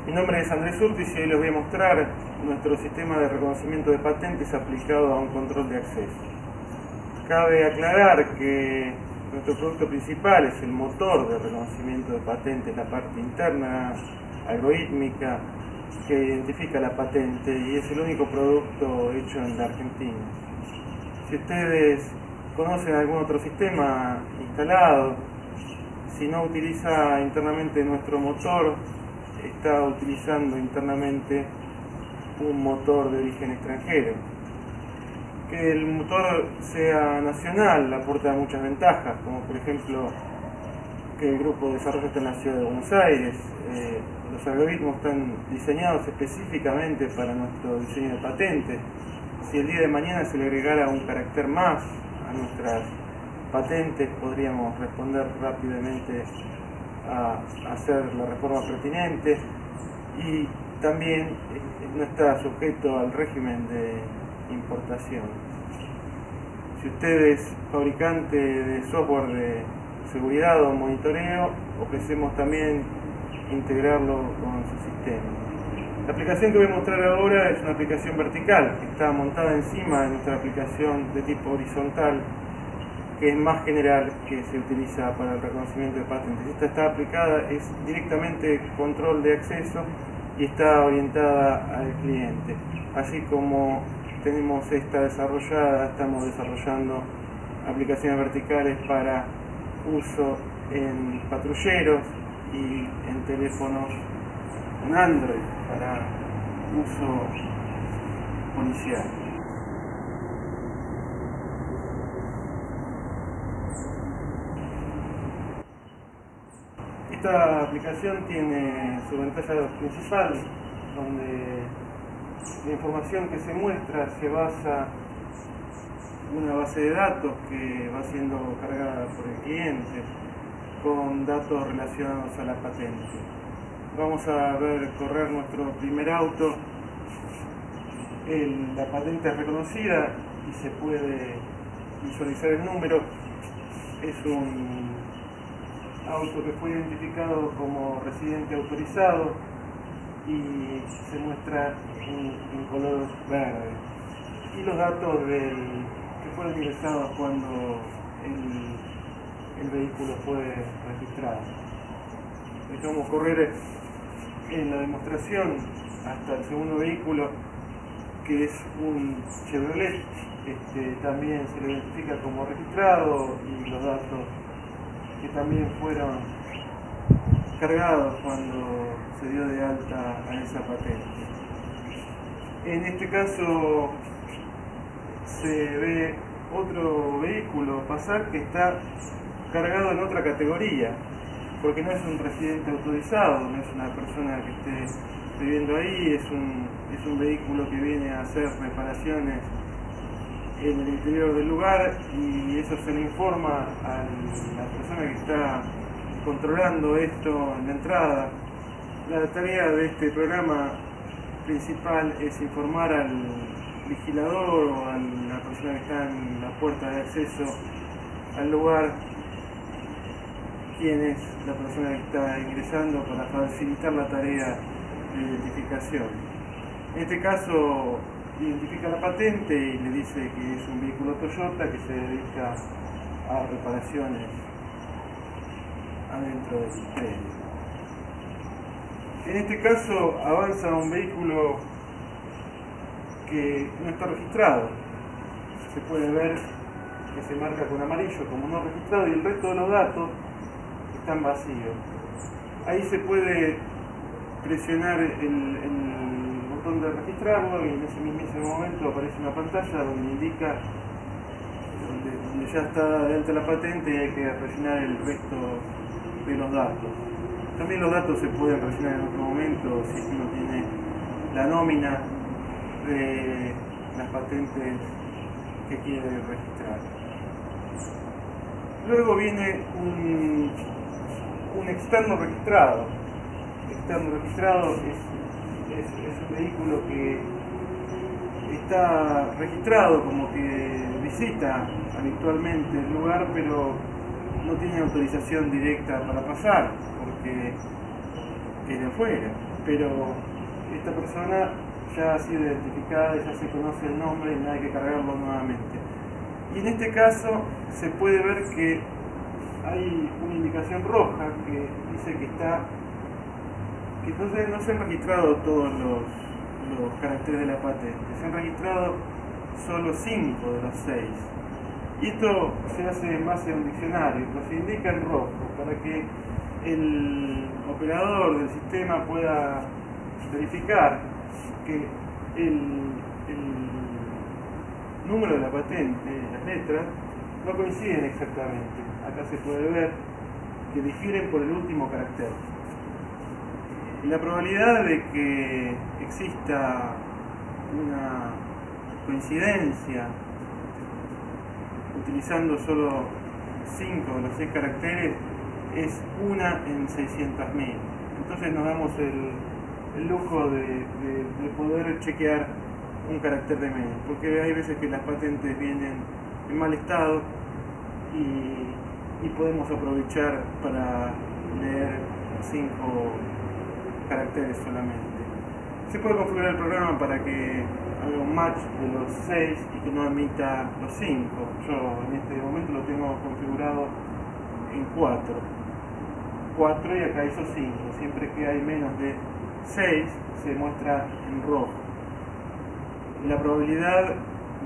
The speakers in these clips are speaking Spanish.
Mi nombre es Andrés Urtis y hoy les voy a mostrar nuestro sistema de reconocimiento de patentes aplicado a un control de acceso. Cabe aclarar que nuestro producto principal es el motor de reconocimiento de patentes, la parte interna algorítmica que identifica la patente y es el único producto hecho en la Argentina. Si ustedes conocen algún otro sistema instalado, si no utiliza internamente nuestro motor, está utilizando internamente un motor de origen extranjero. Que el motor sea nacional aporta muchas ventajas, como por ejemplo que el grupo de desarrollo está en la ciudad de Buenos Aires, los algoritmos están diseñados específicamente para nuestro diseño de patentes. Si el día de mañana se le agregara un carácter más a nuestras patentes, podríamos responder rápidamente a hacer la reforma pertinente y también no está sujeto al régimen de importación. Si usted es fabricante de software de seguridad o monitoreo, ofrecemos también integrarlo con su sistema. La aplicación que voy a mostrar ahora es una aplicación vertical que está montada encima de nuestra aplicación de tipo horizontal, que es más general, que se utiliza para el reconocimiento de patentes. Esta está aplicada, es directamente control de acceso y está orientada al cliente. Así como tenemos esta desarrollada, estamos desarrollando aplicaciones verticales para uso en patrulleros y en teléfonos en Android para uso policial. Esta aplicación tiene su ventaja principal, donde la información que se muestra se basa en una base de datos que va siendo cargada por el cliente con datos relacionados a la patente. Vamos a ver correr nuestro primer auto. La patente es reconocida y se puede visualizar el número. Es un auto que fue identificado como residente autorizado y se muestra en color verde. Y los datos que fueron ingresados cuando el vehículo fue registrado. Dejamos correr en la demostración hasta el segundo vehículo, que es un Chevrolet. También se lo identifica como registrado y los datos que también fueron cargados cuando se dio de alta a esa patente. En este caso se ve otro vehículo pasar que está cargado en otra categoría, porque no es un residente autorizado, no es una persona que esté viviendo ahí, es un vehículo que viene a hacer reparaciones en el interior del lugar y eso se le informa a la persona que está controlando esto en la entrada. La tarea de este programa principal es informar al vigilador o a la persona que está en la puerta de acceso al lugar quién es la persona que está ingresando para facilitar la tarea de identificación. En este caso identifica la patente y le dice que es un vehículo Toyota que se dedica a reparaciones adentro del predio. En este caso avanza un vehículo que no está registrado. Se puede ver que se marca con amarillo como no registrado y el resto de los datos están vacíos. Ahí se puede presionar el botón de registrarlo y en ese mismo momento aparece una pantalla donde indica donde ya está de alta la patente y hay que rellenar el resto de los datos. También los datos se pueden rellenar en otro momento si uno tiene la nómina de las patentes que quiere registrar. Luego viene un externo registrado. Externo registrado es un vehículo que está registrado como que visita habitualmente el lugar, pero no tiene autorización directa para pasar porque es de afuera. pero esta persona ya ha sido identificada, ya se conoce el nombre y no hay que cargarlo nuevamente. Y en este caso se puede ver que hay una indicación roja que dice que no se han registrado todos los caracteres de la patente, se han registrado solo 5 de los 6. Y esto se hace en base a un diccionario, pero se indica en rojo para que el operador del sistema pueda verificar que el número de la patente, las letras, no coinciden exactamente. Acá se puede ver que difieren por el último carácter. Y la probabilidad de que exista una coincidencia utilizando solo 5 de los 6 caracteres es 1 en 600.000. Entonces nos damos el lujo de poder chequear un carácter de menos, porque hay veces que las patentes vienen en mal estado y podemos aprovechar para leer 5 caracteres solamente. Se puede configurar el programa para que haga un match de los 6 y que no admita los 5. Yo en este momento lo tengo configurado en 4 y acá hizo 5. Siempre que hay menos de 6 se muestra en rojo. La probabilidad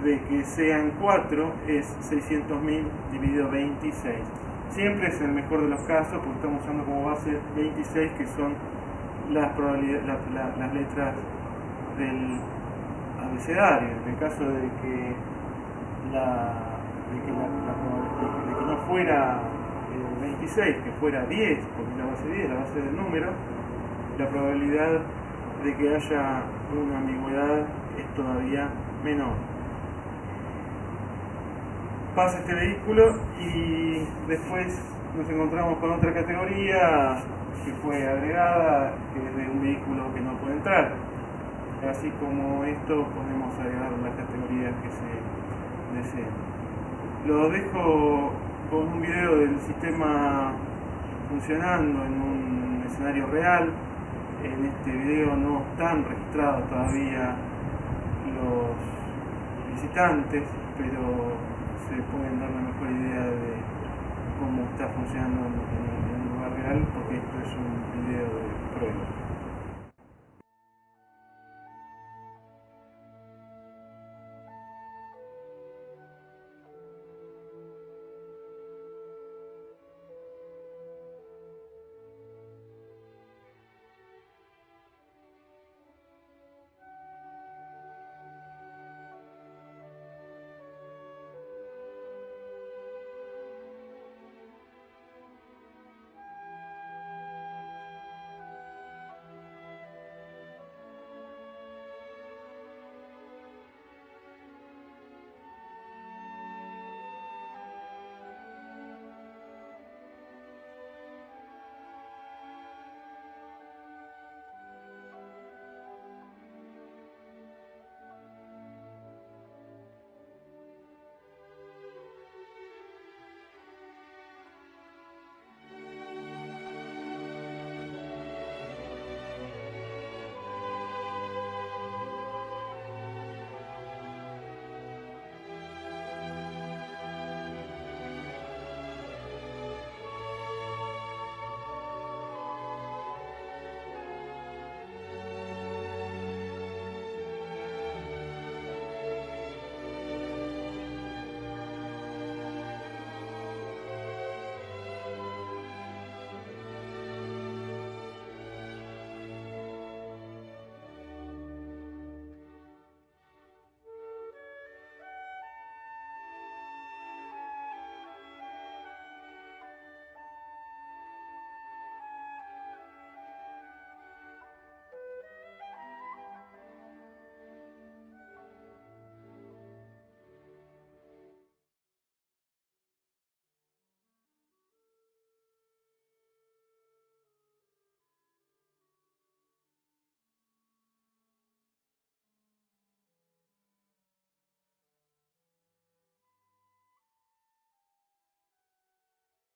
de que sean 4 es 600.000 dividido 26. Siempre es el mejor de los casos porque estamos usando como base 26, que son las letras del abecedario. En el caso de que no fuera 26, que fuera 10, porque la base 10 es la base del número, la probabilidad de que haya una ambigüedad es todavía menor. Pasa este vehículo y después nos encontramos con otra categoría que fue agregada, que es de un vehículo que no puede entrar. Así como esto podemos agregar las categorías que se deseen. Lo dejo con un video del sistema funcionando en un escenario real. En este video no están registrados todavía los visitantes, pero se pueden dar una mejor idea de cómo está funcionando en un lugar real, porque esto es un video de prueba.